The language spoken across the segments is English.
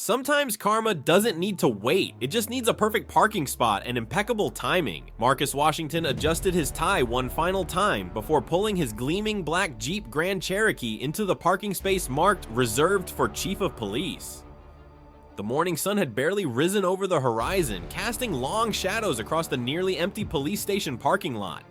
Sometimes karma doesn't need to wait, it just needs a perfect parking spot and impeccable timing. Marcus Washington adjusted his tie one final time before pulling his gleaming black Jeep Grand Cherokee into the parking space marked reserved for Chief of Police. The morning sun had barely risen over the horizon, casting long shadows across the nearly empty police station parking lot.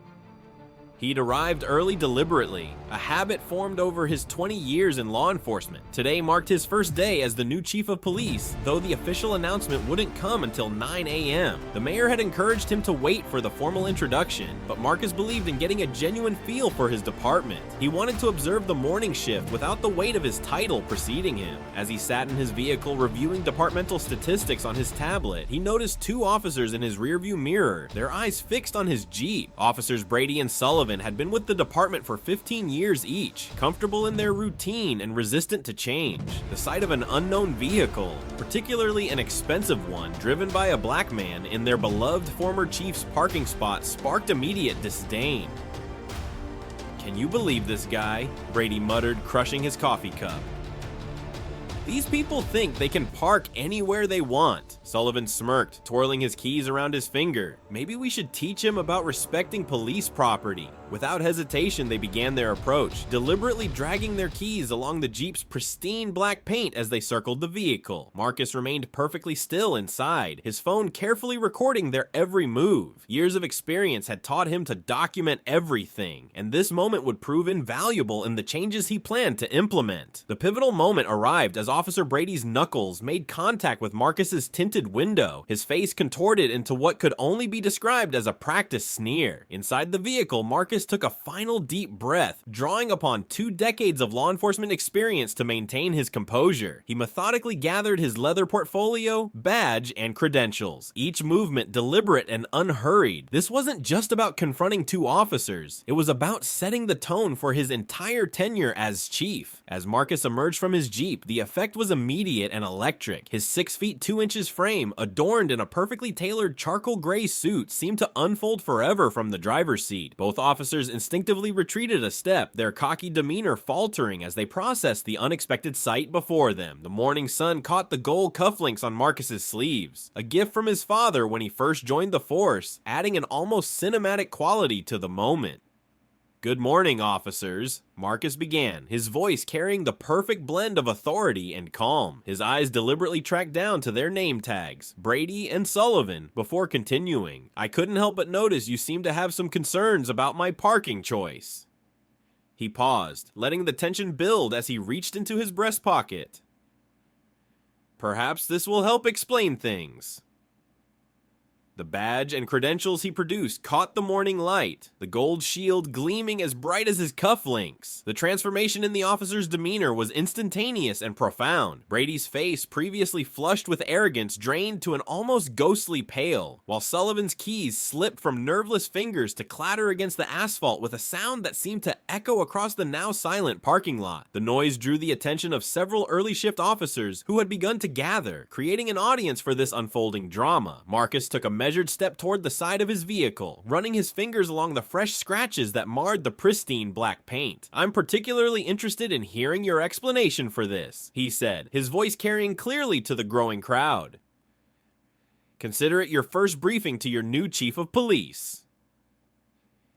He'd arrived early deliberately, a habit formed over his 20 years in law enforcement. Today marked his first day as the new chief of police, though the official announcement wouldn't come until 9 a.m. The mayor had encouraged him to wait for the formal introduction, but Marcus believed in getting a genuine feel for his department. He wanted to observe the morning shift without the weight of his title preceding him. As he sat in his vehicle reviewing departmental statistics on his tablet, he noticed two officers in his rearview mirror, their eyes fixed on his Jeep. Officers Brady and Sullivan had been with the department for 15 years each, comfortable in their routine and resistant to change. The sight of an unknown vehicle, particularly an expensive one driven by a black man in their beloved former chief's parking spot, sparked immediate disdain. "Can you believe this guy?" Brady muttered, crushing his coffee cup. "These people think they can park anywhere they want." Sullivan smirked, twirling his keys around his finger. "Maybe we should teach him about respecting police property." Without hesitation, they began their approach, deliberately dragging their keys along the Jeep's pristine black paint as they circled the vehicle. Marcus remained perfectly still inside, his phone carefully recording their every move. Years of experience had taught him to document everything, and this moment would prove invaluable in the changes he planned to implement. The pivotal moment arrived as Officer Brady's knuckles made contact with Marcus's tinted window, his face contorted into what could only be described as a practiced sneer. Inside the vehicle, Marcus took a final deep breath, drawing upon 2 decades of law enforcement experience to maintain his composure. He methodically gathered his leather portfolio, badge, and credentials, each movement deliberate and unhurried. This wasn't just about confronting 2 officers, it was about setting the tone for his entire tenure as chief. As Marcus emerged from his Jeep, the effect was immediate and electric. His 6 feet 2 inches frame, adorned in a perfectly tailored charcoal gray suit, seemed to unfold forever from the driver's seat. Both officers instinctively retreated a step, their cocky demeanor faltering as they processed the unexpected sight before them. The morning sun caught the gold cufflinks on Marcus's sleeves, a gift from his father when he first joined the force, adding an almost cinematic quality to the moment. "Good morning, officers," Marcus began, his voice carrying the perfect blend of authority and calm. His eyes deliberately tracked down to their name tags, Brady and Sullivan, before continuing. "I couldn't help but notice you seem to have some concerns about my parking choice." He paused, letting the tension build as he reached into his breast pocket. "Perhaps this will help explain things." The badge and credentials he produced caught the morning light, the gold shield gleaming as bright as his cufflinks. The transformation in the officer's demeanor was instantaneous and profound. Brady's face, previously flushed with arrogance, drained to an almost ghostly pale, while Sullivan's keys slipped from nerveless fingers to clatter against the asphalt with a sound that seemed to echo across the now silent parking lot. The noise drew the attention of several early shift officers who had begun to gather, creating an audience for this unfolding drama. Marcus took a measured step toward the side of his vehicle, running his fingers along the fresh scratches that marred the pristine black paint. "I'm particularly interested in hearing your explanation for this," he said, his voice carrying clearly to the growing crowd. "Consider it your first briefing to your new chief of police."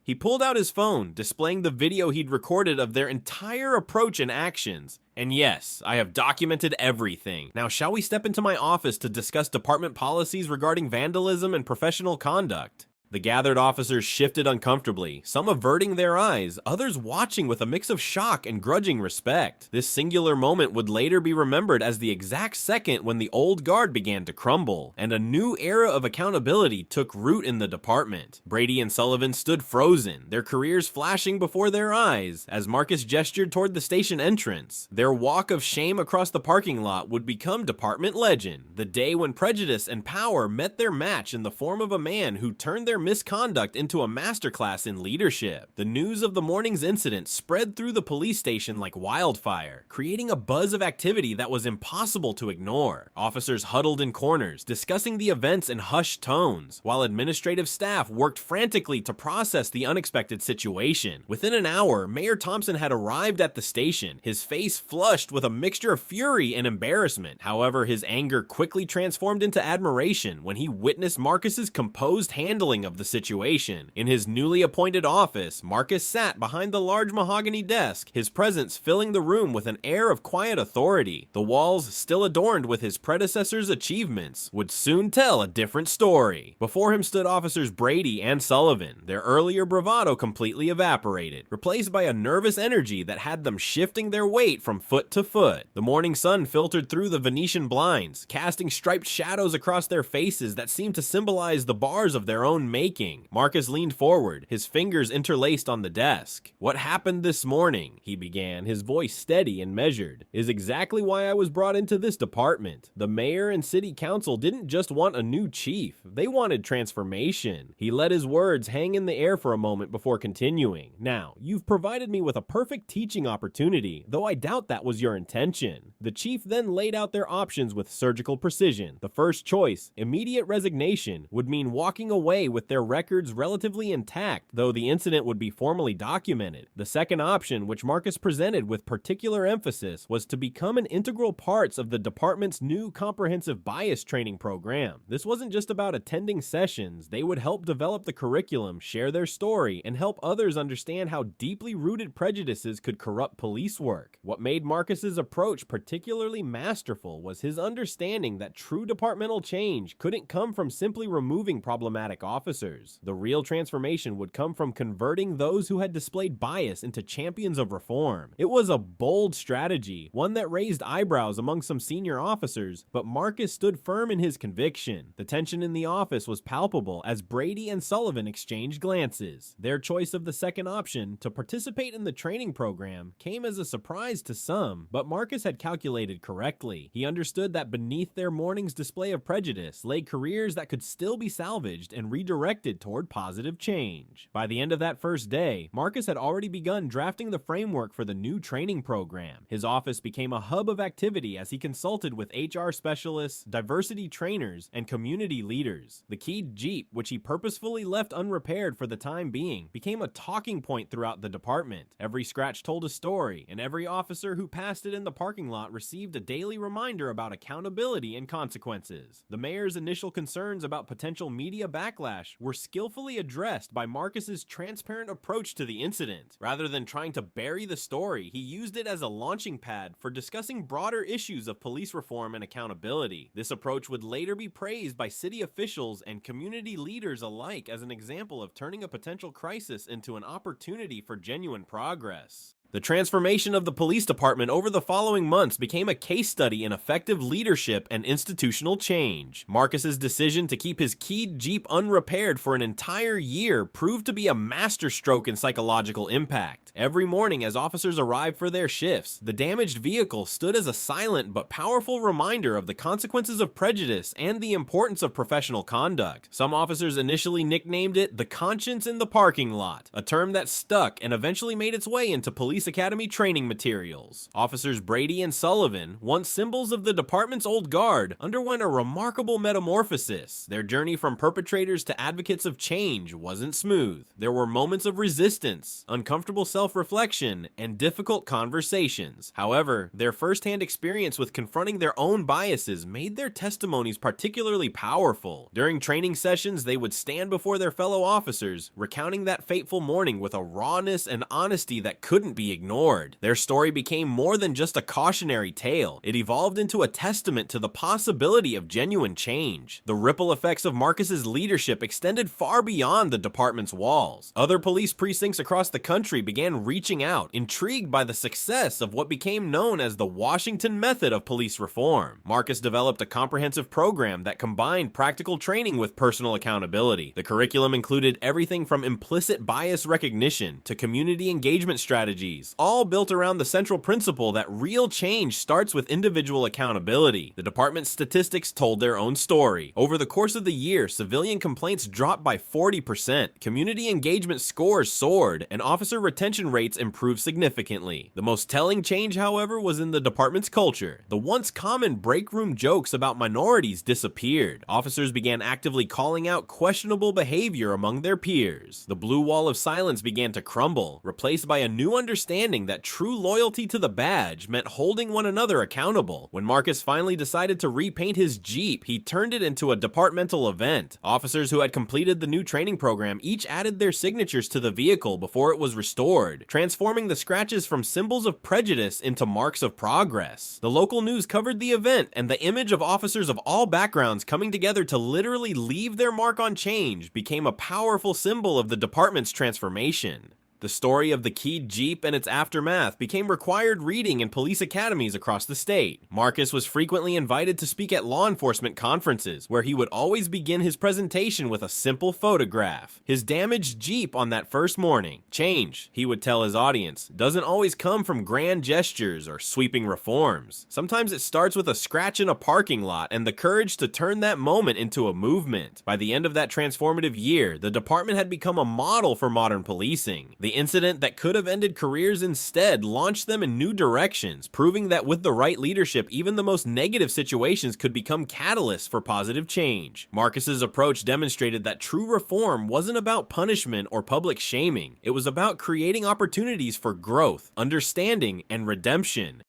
He pulled out his phone, displaying the video he'd recorded of their entire approach and actions. "And yes, I have documented everything. Now shall we step into my office to discuss department policies regarding vandalism and professional conduct?" The gathered officers shifted uncomfortably, some averting their eyes, others watching with a mix of shock and grudging respect. This singular moment would later be remembered as the exact second when the old guard began to crumble, and a new era of accountability took root in the department. Brady and Sullivan stood frozen, their careers flashing before their eyes, as Marcus gestured toward the station entrance. Their walk of shame across the parking lot would become department legend, the day when prejudice and power met their match in the form of a man who turned their misconduct into a masterclass in leadership. The news of the morning's incident spread through the police station like wildfire, creating a buzz of activity that was impossible to ignore. Officers huddled in corners, discussing the events in hushed tones, while administrative staff worked frantically to process the unexpected situation. Within an hour, Mayor Thompson had arrived at the station, his face flushed with a mixture of fury and embarrassment. However, his anger quickly transformed into admiration when he witnessed Marcus's composed handling of the situation. In his newly appointed office, Marcus sat behind the large mahogany desk, his presence filling the room with an air of quiet authority. The walls, still adorned with his predecessor's achievements, would soon tell a different story. Before him stood officers Brady and Sullivan, their earlier bravado completely evaporated, replaced by a nervous energy that had them shifting their weight from foot to foot. The morning sun filtered through the Venetian blinds, casting striped shadows across their faces that seemed to symbolize the bars of their own making. Marcus leaned forward, his fingers interlaced on the desk. "What happened this morning," he began, his voice steady and measured, "is exactly why I was brought into this department. The mayor and city council didn't just want a new chief, they wanted transformation." He let his words hang in the air for a moment before continuing. "Now, you've provided me with a perfect teaching opportunity, though I doubt that was your intention." The chief then laid out their options with surgical precision. The first choice, immediate resignation, would mean walking away with their records relatively intact, though the incident would be formally documented. The second option, which Marcus presented with particular emphasis, was to become an integral part of the department's new comprehensive bias training program. This wasn't just about attending sessions, they would help develop the curriculum, share their story, and help others understand how deeply rooted prejudices could corrupt police work. What made Marcus's approach particularly masterful was his understanding that true departmental change couldn't come from simply removing problematic officers. The real transformation would come from converting those who had displayed bias into champions of reform. It was a bold strategy, one that raised eyebrows among some senior officers, but Marcus stood firm in his conviction. The tension in the office was palpable as Brady and Sullivan exchanged glances. Their choice of the second option, to participate in the training program, came as a surprise to some, but Marcus had calculated correctly. He understood that beneath their morning's display of prejudice lay careers that could still be salvaged and redirected toward positive change. By the end of that first day, Marcus had already begun drafting the framework for the new training program. His office became a hub of activity as he consulted with HR specialists, diversity trainers, and community leaders. The keyed Jeep, which he purposefully left unrepaired for the time being, became a talking point throughout the department. Every scratch told a story, and every officer who passed it in the parking lot received a daily reminder about accountability and consequences. The mayor's initial concerns about potential media backlash were skillfully addressed by Marcus's transparent approach to the incident. Rather than trying to bury the story, he used it as a launching pad for discussing broader issues of police reform and accountability. This approach would later be praised by city officials and community leaders alike as an example of turning a potential crisis into an opportunity for genuine progress. The transformation of the police department over the following months became a case study in effective leadership and institutional change. Marcus's decision to keep his keyed Jeep unrepaired for an entire year proved to be a masterstroke in psychological impact. Every morning as officers arrived for their shifts, the damaged vehicle stood as a silent but powerful reminder of the consequences of prejudice and the importance of professional conduct. Some officers initially nicknamed it the conscience in the parking lot, a term that stuck and eventually made its way into police academy training materials. Officers Brady and Sullivan, once symbols of the department's old guard, underwent a remarkable metamorphosis. Their journey from perpetrators to advocates of change wasn't smooth. There were moments of resistance, uncomfortable self-reflection, and difficult conversations. However, their first-hand experience with confronting their own biases made their testimonies particularly powerful. During training sessions, they would stand before their fellow officers, recounting that fateful morning with a rawness and honesty that couldn't be ignored. Their story became more than just a cautionary tale. It evolved into a testament to the possibility of genuine change. The ripple effects of Marcus's leadership extended far beyond the department's walls. Other police precincts across the country began reaching out, intrigued by the success of what became known as the Washington method of police reform. Marcus developed a comprehensive program that combined practical training with personal accountability. The curriculum included everything from implicit bias recognition to community engagement strategies stories, all built around the central principle that real change starts with individual accountability. The department's statistics told their own story. Over the course of the year, civilian complaints dropped by 40%, community engagement scores soared, and officer retention rates improved significantly. The most telling change, however, was in the department's culture. The once common break room jokes about minorities disappeared. Officers began actively calling out questionable behavior among their peers. The blue wall of silence began to crumble, replaced by a new understanding that true loyalty to the badge meant holding one another accountable. When Marcus finally decided to repaint his Jeep, he turned it into a departmental event. Officers who had completed the new training program each added their signatures to the vehicle before it was restored, transforming the scratches from symbols of prejudice into marks of progress. The local news covered the event, and the image of officers of all backgrounds coming together to literally leave their mark on change became a powerful symbol of the department's transformation. The story of the keyed Jeep and its aftermath became required reading in police academies across the state. Marcus was frequently invited to speak at law enforcement conferences, where he would always begin his presentation with a simple photograph. His damaged Jeep on that first morning. Change, he would tell his audience, doesn't always come from grand gestures or sweeping reforms. Sometimes it starts with a scratch in a parking lot and the courage to turn that moment into a movement. By the end of that transformative year, the department had become a model for modern policing. The incident that could have ended careers instead launched them in new directions, proving that with the right leadership, even the most negative situations could become catalysts for positive change. Marcus's approach demonstrated that true reform wasn't about punishment or public shaming. It was about creating opportunities for growth, understanding, and redemption.